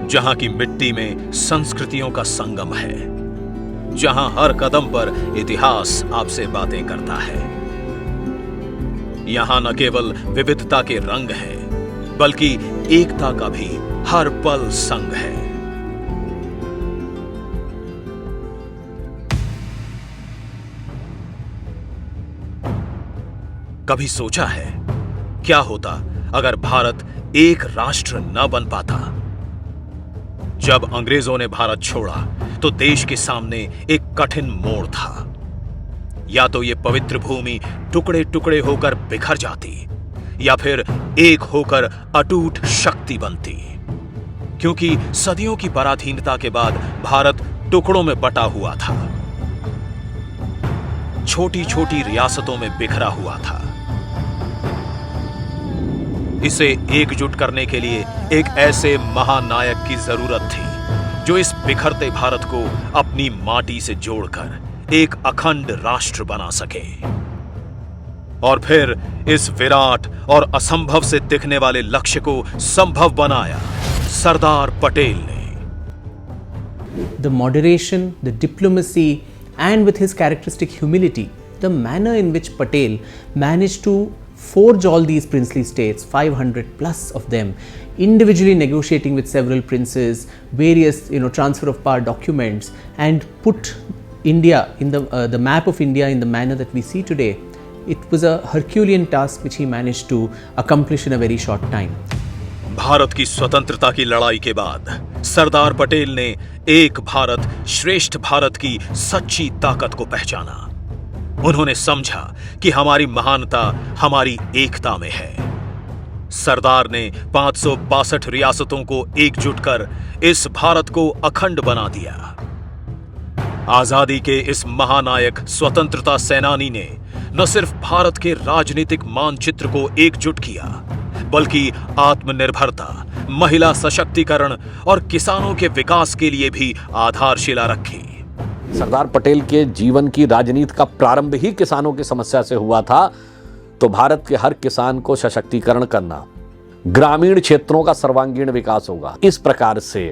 जहां की मिट्टी में संस्कृतियों का संगम है, जहां हर कदम पर इतिहास आपसे बातें करता है। यहां न केवल विविधता के रंग हैं, बल्कि एकता का भी हर पल संग है। कभी सोचा है क्या होता अगर भारत एक राष्ट्र न बन पाता? जब अंग्रेजों ने भारत छोड़ा तो देश के सामने एक कठिन मोड़ था। या तो यह पवित्र भूमि टुकड़े टुकड़े होकर बिखर जाती, या फिर एक होकर अटूट शक्ति बनती। क्योंकि सदियों की पराधीनता के बाद भारत टुकड़ों में बटा हुआ था, छोटी छोटी रियासतों में बिखरा हुआ था। इसे एकजुट करने के लिए एक ऐसे महानायक की जरूरत थी जो इस बिखरते भारत को अपनी माटी से जोड़कर एक अखंड राष्ट्र बना सके। और फिर इस विराट और असंभव से दिखने वाले लक्ष्य को संभव बनाया सरदार पटेल ने। The moderation, the diplomacy, and with his characteristic humility, the manner in which Patel managed to forge all these princely states, 500 plus of them, individually negotiating with several princes, various transfer of power documents, and put India in the map of India in the manner that we see today. It was a Herculean task which he managed to accomplish in a very short time. Bharat की स्वतंत्रता की लड़ाई के बाद सरदार पटेल ने एक भारत श्रेष्ठ भारत की सच्ची ताकत को पहचाना। उन्होंने समझा कि हमारी महानता हमारी एकता में है। सरदार ने 562 रियासतों को एकजुट कर इस भारत को अखंड बना दिया। आजादी के इस महानायक स्वतंत्रता सेनानी ने न सिर्फ भारत के राजनीतिक मानचित्र को एकजुट किया, बल्कि आत्मनिर्भरता, महिला सशक्तिकरण और किसानों के विकास के लिए भी आधारशिला रखी। सरदार पटेल के जीवन की राजनीति का प्रारंभ ही किसानों की समस्या से हुआ था। तो भारत के हर किसान को सशक्तिकरण करना, ग्रामीण क्षेत्रों का सर्वांगीण विकास होगा। इस प्रकार से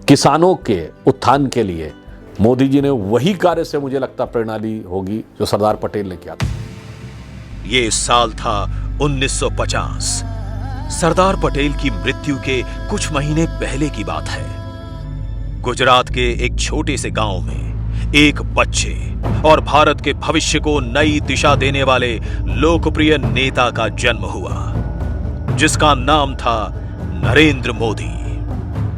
किसानों के उत्थान के लिए मोदी जी ने वही कार्य से मुझे लगता प्रेरणा ली होगी जो सरदार पटेल ने किया था। ये साल था 1950। सरदार पटेल की मृत्यु के कुछ महीने पहले की बात है। गुजरात के एक छोटे से गांव में एक बच्चे और भारत के भविष्य को नई दिशा देने वाले लोकप्रिय नेता का जन्म हुआ, जिसका नाम था नरेंद्र मोदी।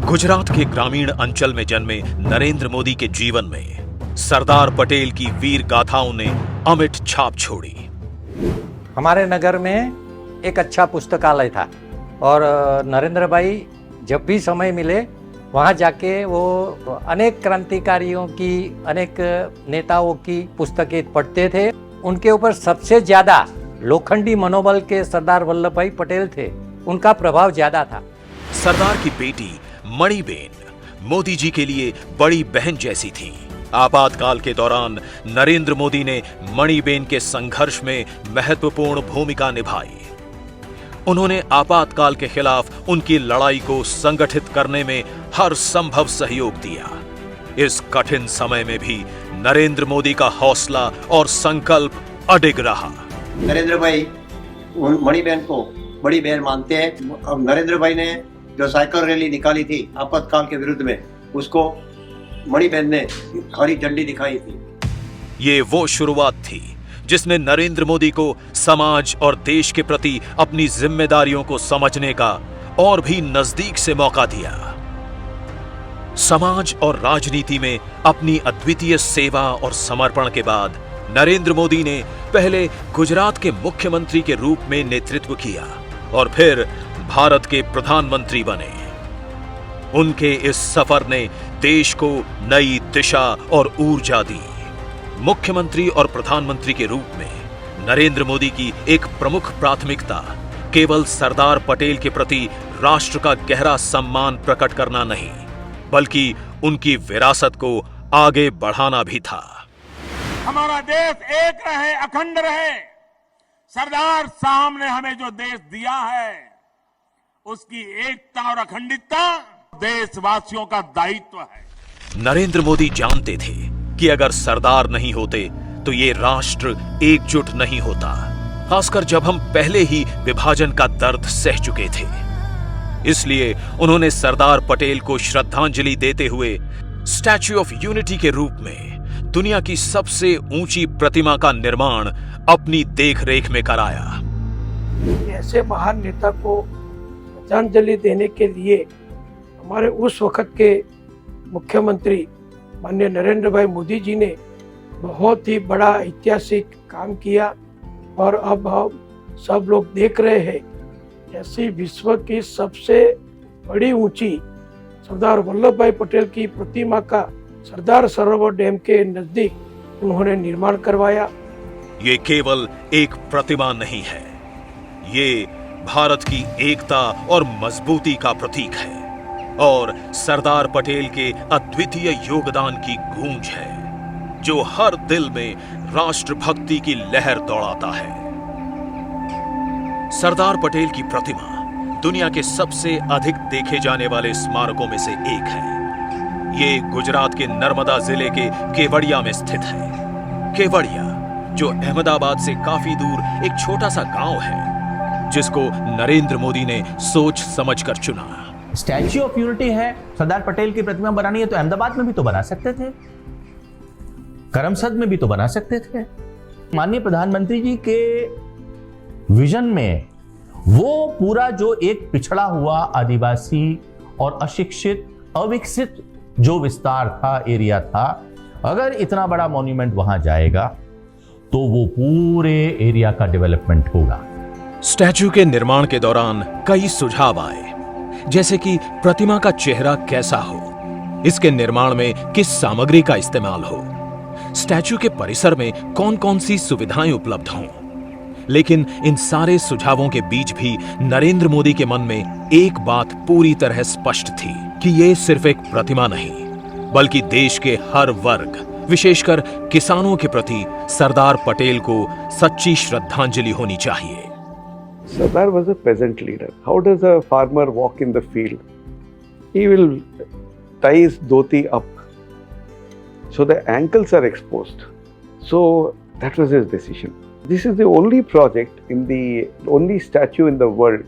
गुजरात के ग्रामीण अंचल में जन्मे नरेंद्र मोदी के जीवन में सरदार पटेल की वीर गाथाओं ने अमिट छाप छोड़ी। हमारे नगर में एक अच्छा पुस्तकालय था और नरेंद्र भाई जब भी समय मिले वहाँ जाके वो अनेक क्रांतिकारियों की, अनेक नेताओं की पुस्तकें पढ़ते थे। उनके ऊपर सबसे ज्यादा लोखंडी मनोबल के सरदार वल्लभ भाई पटेल थे, उनका प्रभाव ज्यादा था। सरदार की बेटी मणिबेन मोदी जी के लिए बड़ी बहन जैसी थी। आपातकाल के दौरान नरेंद्र मोदी ने मणिबेन के संघर्ष में महत्वपूर्ण भूमिका निभाई। उन्होंने आपातकाल के खिलाफ उनकी लड़ाई को संगठित करने में हर संभव सहयोग दिया। इस कठिन समय में भी नरेंद्र मोदी का हौसला और संकल्प अडिग रहा। नरेंद्र भाई मणिबेन को बड़ी बहन मानते हैं। अब नरेंद्र भाई ने जो साइकिल रैली निकाली थी आपातकाल के विरुद्ध में, उसको मणिबेन ने हरी झंडी दिखाई थी। ये वो शुरुआत थी जिसने नरेंद्र मोदी को समाज और देश के प्रति अपनी जिम्मेदारियों को समझने का और भी नजदीक से मौका दिया। समाज और राजनीति में अपनी अद्वितीय सेवा और समर्पण के बाद नरेंद्र मोदी ने पहले गुजरात के मुख्यमंत्री के रूप में नेतृत्व किया और फिर भारत के प्रधानमंत्री बने। उनके इस सफर ने देश को नई दिशा और ऊर्जा दी। मुख्यमंत्री और प्रधानमंत्री के रूप में नरेंद्र मोदी की एक प्रमुख प्राथमिकता केवल सरदार पटेल के प्रति राष्ट्र का गहरा सम्मान प्रकट करना नहीं, बल्कि उनकी विरासत को आगे बढ़ाना भी था। हमारा देश एक रहे, अखंड रहे। सरदार साहब ने हमें जो देश दिया है, उसकी एकता और अखंडितता देशवासियों का दायित्व है। नरेंद्र मोदी जानते थे कि अगर सरदार नहीं होते तो ये राष्ट्र एकजुट नहीं होता, खासकर जब हम पहले ही विभाजन का दर्द सह चुके थे। इसलिए उन्होंने सरदार पटेल को श्रद्धांजलि देते हुए स्टैच्यू ऑफ यूनिटी के रूप में दुनिया की सबसे ऊंची प्रतिमा का निर्माण अपनी देखरेख में कराया। ऐसे महान नेता को श्रद्धांजलि देने के लिए हमारे उस वक्त के मुख्यमंत्री माननीय नरेंद्र भाई मोदी जी ने बहुत ही बड़ा ऐतिहासिक काम किया। और अब हम सब लोग देख रहे हैं ऐसी विश्व की सबसे बड़ी ऊंची सरदार वल्लभ भाई पटेल की प्रतिमा का सरदार सरोवर डैम के नजदीक उन्होंने निर्माण करवाया। ये केवल एक प्रतिमा नहीं है, ये भारत की एकता और मजबूती का प्रतीक है और सरदार पटेल के अद्वितीय योगदान की गूंज है जो हर दिल में राष्ट्रभक्ति की लहर दौड़ाता है। सरदार पटेल की प्रतिमा दुनिया के सबसे अधिक देखे जाने वाले स्मारकों में से एक है। ये गुजरात के नर्मदा जिले के केवड़िया में स्थित है। केवड़िया जो अहमदाबाद से काफी दूर एक छोटा सा गांव है, जिसको नरेंद्र मोदी ने सोच समझकर चुना। स्टैच्यू ऑफ यूनिटी है, सरदार पटेल की प्रतिमा बनानी है तो अहमदाबाद में भी तो बना सकते थे, करमसद में भी तो बना सकते थे। माननीय प्रधानमंत्री जी के विजन में वो पूरा जो एक पिछड़ा हुआ आदिवासी और अशिक्षित अविकसित जो विस्तार था, एरिया था, अगर इतना बड़ा मॉन्यूमेंट वहां जाएगा तो वो पूरे एरिया का डेवलपमेंट होगा। स्टैच्यू के निर्माण के दौरान कई सुझाव आए, जैसे कि प्रतिमा का चेहरा कैसा हो, इसके निर्माण में किस सामग्री का इस्तेमाल हो, स्टैच्यू के परिसर में कौन कौन सी सुविधाएं उपलब्ध हों। लेकिन इन सारे सुझावों के बीच भी नरेंद्र मोदी के मन में एक बात पूरी तरह स्पष्ट थी कि ये सिर्फ एक प्रतिमा नहीं, बल्कि देश के हर वर्ग, विशेषकर किसानों के प्रति सरदार पटेल को सच्ची श्रद्धांजलि होनी चाहिए। Sardar was a peasant leader. How does a farmer walk in the field? He will tie his dhoti up, so the ankles are exposed. So that was his decision. This is the only project only statue in the world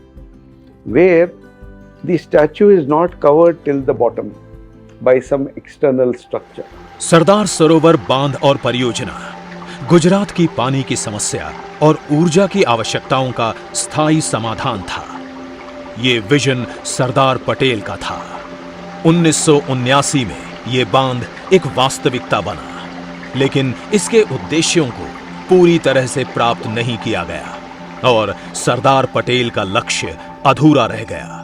where the statue is not covered till the bottom by some external structure. Sardar Sarovar बांध और परियोजना गुजरात की पानी की समस्या और ऊर्जा की आवश्यकताओं का स्थायी समाधान था। ये विजन सरदार पटेल का था। 1979 में ये बांध एक वास्तविकता बना, लेकिन इसके उद्देश्यों को पूरी तरह से प्राप्त नहीं किया गया और सरदार पटेल का लक्ष्य अधूरा रह गया,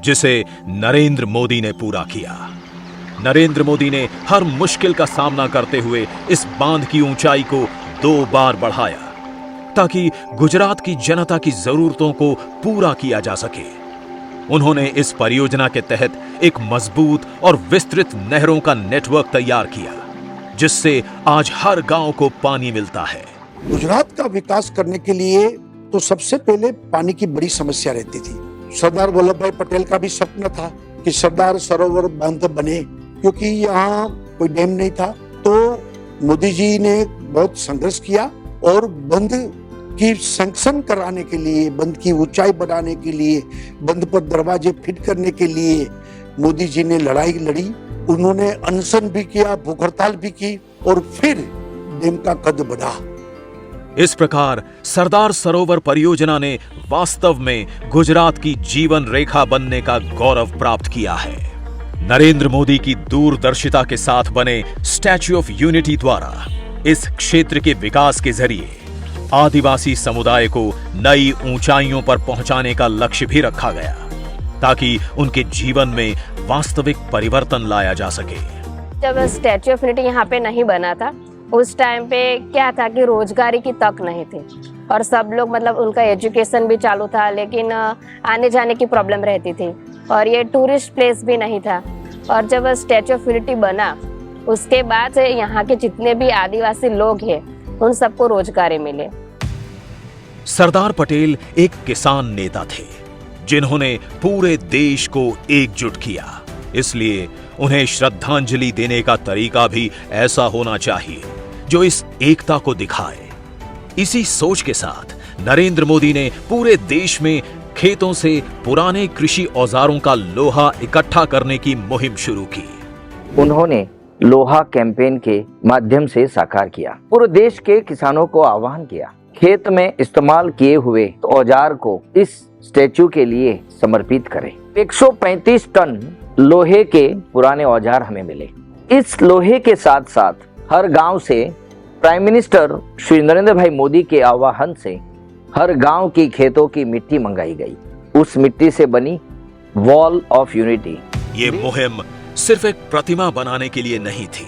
जिसे नरेंद्र मोदी ने पूरा किया। नरेंद्र मोदी ने हर मुश्किल का सामना करते हुए इस बांध की ऊंचाई को 2 बार बढ़ाया ताकि गुजरात की जनता की जरूरतों को पूरा किया जा सके। उन्होंने इस परियोजना के तहत एक मजबूत और विस्तृत नहरों का नेटवर्क तैयार किया, जिससे आज हर गांव को पानी मिलता है। गुजरात का विकास करने के लिए तो सबसे पहले पानी की बड़ी समस्या रहती थी। सरदार वल्लभ भाई पटेल का भी सपना था कि सरदार सरोवर बांध बने, क्योंकि यहाँ कोई डैम नहीं था। तो मोदी जी ने बहुत संघर्ष किया और बंद की सैंक्शन कराने के लिए, बंद की ऊंचाई बढ़ाने के लिए, बंद पर दरवाजे फिट करने के लिए मोदी जी ने लड़ाई लड़ी। उन्होंने अनशन भी किया, भूख हड़ताल भी की और फिर डैम का कद बढ़ा। इस प्रकार सरदार सरोवर परियोजना ने वास्तव में गुजरात की जीवन रेखा बनने का गौरव प्राप्त किया है। नरेंद्र मोदी की दूरदर्शिता के साथ बने स्टैच्यू ऑफ यूनिटी द्वारा इस क्षेत्र के विकास के जरिए आदिवासी समुदाय को नई ऊंचाइयों पर पहुंचाने का लक्ष्य भी रखा गया, ताकि उनके जीवन में वास्तविक परिवर्तन लाया जा सके। जब स्टैच्यू ऑफ यूनिटी यहाँ पे नहीं बना था, उस टाइम पे क्या था कि रोजगारी की तक नहीं थी और सब लोग मतलब उनका एजुकेशन भी चालू था, लेकिन आने जाने की प्रॉब्लम रहती थी और ये टूरिस्ट प्लेस भी नहीं था। और जब स्टैच्यू ऑफ यूनिटी बना, उसके बाद से यहाँ के जितने भी आदिवासी लोग हैं उन सबको रोजगारी मिले। सरदार पटेल एक किसान नेता थे जिन्होंने पूरे देश को एकजुट किया इसलिए उन्हें श्रद्धांजलि देने का तरीका भी ऐसा होना चाहिए जो इस एकता को दिखाए। इसी सोच के साथ नरेंद्र मोदी ने पूरे देश में खेतों से पुराने कृषि औजारों का लोहा इकट्ठा करने की मुहिम शुरू की। उन्होंने लोहा कैंपेन के माध्यम से साकार किया। पूरे देश के किसानों को आह्वान किया, खेत में इस्तेमाल किए हुए औजार को इस स्टैचू के लिए समर्पित करें। 135 टन लोहे के पुराने औजार हमें मिले। इस लोहे के साथ साथ हर गांव से प्राइम मिनिस्टर श्री नरेंद्र भाई मोदी के आह्वान से हर गांव की खेतों की मिट्टी मंगाई गई। उस मिट्टी से बनी वॉल ऑफ यूनिटी। ये मुहिम सिर्फ एक प्रतिमा बनाने के लिए नहीं थी,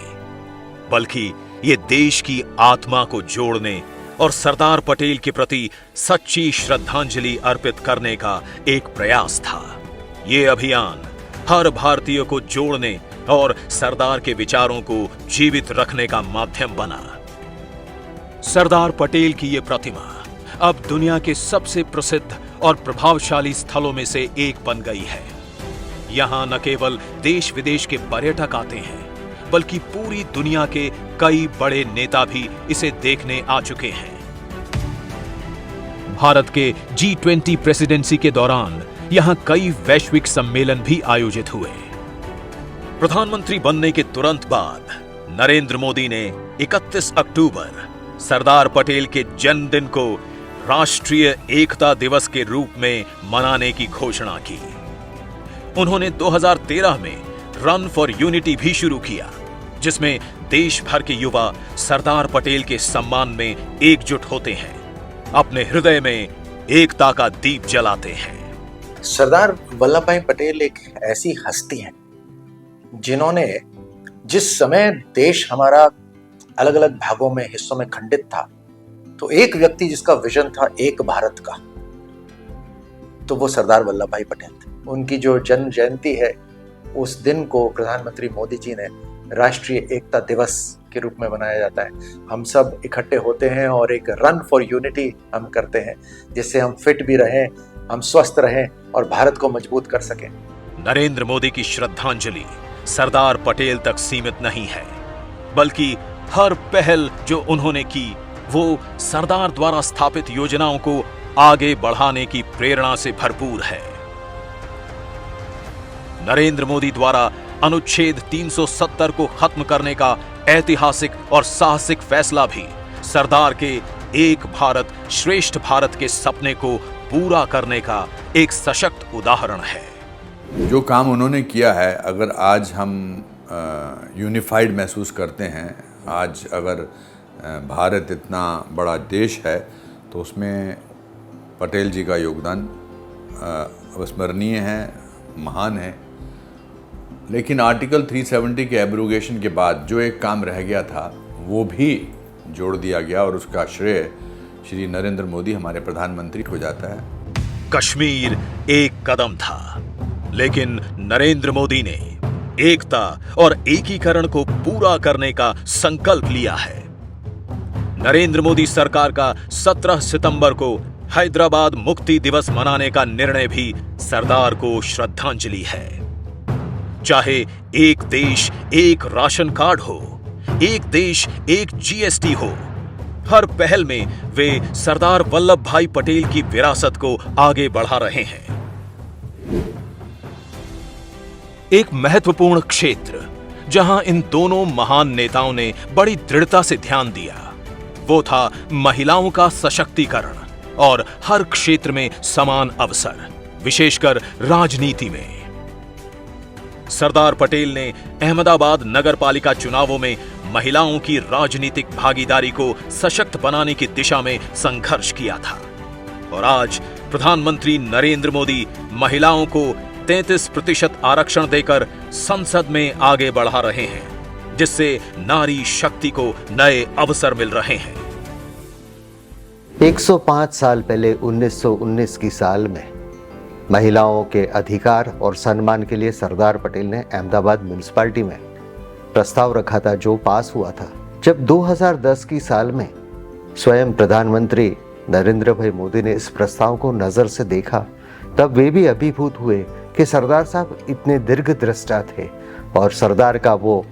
बल्कि ये देश की आत्मा को जोड़ने और सरदार पटेल के प्रति सच्ची श्रद्धांजलि अर्पित करने का एक प्रयास था। ये अभियान हर भारतीय को जोड़ने और सरदार के विचारों को जीवित रखने का माध्यम बना। सरदार पटेल की ये प्रतिमा अब दुनिया के सबसे प्रसिद्ध और प्रभावशाली स्थलों में से एक बन गई है। यहां न केवल देश विदेश के पर्यटक आते हैं, बल्कि पूरी दुनिया के कई बड़े नेता भी इसे देखने आ चुके हैं। भारत के G20 प्रेसिडेंसी के दौरान यहां कई वैश्विक सम्मेलन भी आयोजित हुए। प्रधानमंत्री बनने के तुरंत बाद नरेंद्र मोदी ने 31 अक्टूबर सरदार पटेल के जन्मदिन को राष्ट्रीय एकता दिवस के रूप में मनाने की घोषणा की। उन्होंने 2013 में रन फॉर यूनिटी भी शुरू किया, जिसमें देश भर के युवा सरदार पटेल के सम्मान में एकजुट होते हैं, अपने हृदय में एकता का दीप जलाते हैं। सरदार वल्लभ भाई पटेल एक ऐसी हस्ती है जिन्होंने जिस समय देश हमारा अलग अलग भागों में हिस्सों में खंडित था, तो एक व्यक्ति जिसका विजन था एक भारत का, तो वो सरदार वल्लभ भाई पटेल थे। उनकी जो जन्म जयंती है, उस दिन को प्रधानमंत्री मोदी जी ने राष्ट्रीय एकता दिवस के रूप में मनाया जाता है। हम सब इकट्ठे होते हैं और एक रन फॉर यूनिटी हम करते हैं, जिससे हम फिट भी रहें, हम स्वस्थ रहें और भारत को मजबूत कर सकें। नरेंद्र मोदी की श्रद्धांजलि सरदार पटेल तक सीमित नहीं है, बल्कि हर पहल जो उन्होंने की वो सरदार द्वारा स्थापित योजनाओं को आगे बढ़ाने की प्रेरणा से भरपूर है। नरेंद्र मोदी द्वारा अनुच्छेद 370 को खत्म करने का ऐतिहासिक और साहसिक फैसला भी सरदार के एक भारत श्रेष्ठ भारत के सपने को पूरा करने का एक सशक्त उदाहरण है। जो काम उन्होंने किया है, अगर आज हम यूनिफाइड महसूस करते हैं, आज अगर भारत इतना बड़ा देश है, तो उसमें पटेल जी का योगदान अविस्मरणीय है, महान है। लेकिन आर्टिकल 370 के एब्रोगेशन के बाद जो एक काम रह गया था, वो भी जोड़ दिया गया और उसका श्रेय श्री नरेंद्र मोदी हमारे प्रधानमंत्री को जाता है। कश्मीर एक कदम था, लेकिन नरेंद्र मोदी ने एकता और एकीकरण को पूरा करने का संकल्प लिया है। नरेंद्र मोदी सरकार का 17 सितंबर को हैदराबाद मुक्ति दिवस मनाने का निर्णय भी सरदार को श्रद्धांजलि है। चाहे एक देश एक राशन कार्ड हो, एक देश एक GST हो, हर पहल में वे सरदार वल्लभ भाई पटेल की विरासत को आगे बढ़ा रहे हैं। एक महत्वपूर्ण क्षेत्र जहां इन दोनों महान नेताओं ने बड़ी दृढ़ता से ध्यान दिया, वो था महिलाओं का सशक्तिकरण और हर क्षेत्र में समान अवसर, विशेषकर राजनीति में। सरदार पटेल ने अहमदाबाद नगरपालिका चुनावों में महिलाओं की राजनीतिक भागीदारी को सशक्त बनाने की दिशा में संघर्ष किया था, और आज प्रधानमंत्री नरेंद्र मोदी महिलाओं को 33% आरक्षण देकर संसद में आगे बढ़ा रहे हैं, जिससे नारी शक्ति को नए अवसर मिल रहे हैं। 105 साल पहले 1919 की साल में महिलाओं के अधिकार और सम्मान के लिए सरदार पटेल ने अहमदाबाद म्युनिसिपैलिटी में प्रस्ताव रखा था, जो पास हुआ था। जब 2010 की साल में स्वयं प्रधानमंत्री नरेंद्र भाई मोदी ने इस प्रस्ताव को नजर से देखा, तब वे भी अभिभूत हुए कि सरदार साहब इतने दीर्घदृष्टा थे और सरदार का वो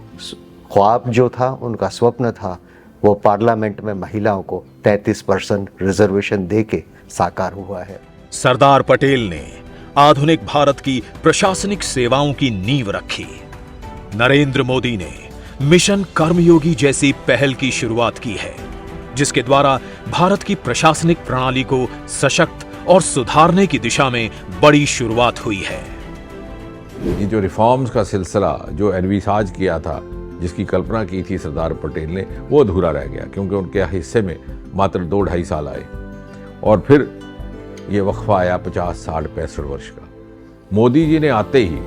ख्वाब जो था, उनका स्वप्न था, वो पार्लियामेंट में महिलाओं को 33% रिजर्वेशन देके साकार हुआ है। सरदार पटेल ने आधुनिक भारत की प्रशासनिक सेवाओं की नींव रखी। नरेंद्र मोदी ने मिशन कर्मयोगी जैसी पहल की शुरुआत की है, जिसके द्वारा भारत की प्रशासनिक प्रणाली को सशक्त और सुधारने की दिशा में बड़ी शुरुआत हुई है। ये जो रिफॉर्म्स का सिलसिला जो एनविसाज किया था, जिसकी कल्पना की थी सरदार पटेल ने, वो अधूरा रह गया क्योंकि उनके हिस्से में मात्र 2-2.5 साल आए और फिर ये वक्फा आया 50, 60, 65 वर्ष का। मोदी जी ने आते ही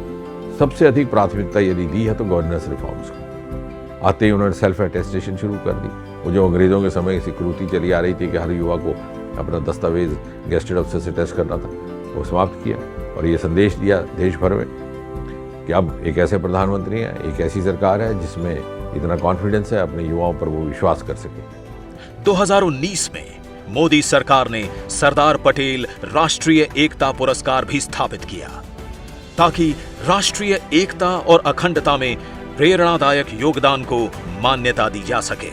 सबसे अधिक प्राथमिकता यदि दी है तो गवर्नेंस रिफॉर्म्स को। आते ही उन्होंने सेल्फ अटेस्टेशन शुरू कर दी। वो जो अंग्रेजों के समय से कुरीति चली आ रही थी कि हर युवा को अपना दस्तावेज गेस्टेड अफसर से टेस्ट करना था, वो समाप्त किया और ये संदेश दिया देश भर में कि अब एक ऐसे प्रधानमंत्री हैं, एक ऐसी सरकार है जिसमें इतना कॉन्फिडेंस है, अपने युवाओं पर वो विश्वास कर सके। 2019 में मोदी सरकार ने सरदार पटेल राष्ट्रीय एकता पुरस्कार भी स्थापित किया ताकि राष्ट्रीय एकता और अखंडता में प्रेरणादायक योगदान को मान्यता दी जा सके।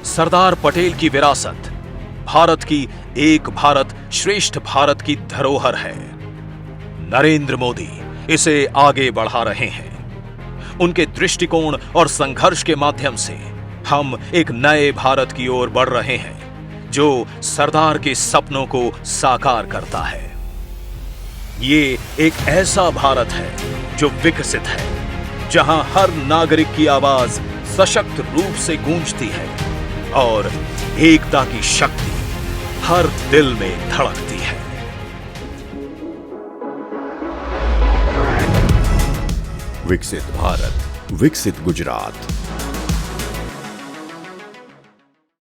सरदार पटेल की विरासत भारत की एक भारत श्रेष्ठ भारत की धरोहर है। नरेंद्र मोदी इसे आगे बढ़ा रहे हैं। उनके दृष्टिकोण और संघर्ष के माध्यम से हम एक नए भारत की ओर बढ़ रहे हैं जो सरदार के सपनों को साकार करता है। ये एक ऐसा भारत है जो विकसित है, जहां हर नागरिक की आवाज सशक्त रूप से गूंजती है और एकता की शक्ति हर दिल में धड़कती है। विकसित भारत, विकसित गुजरात।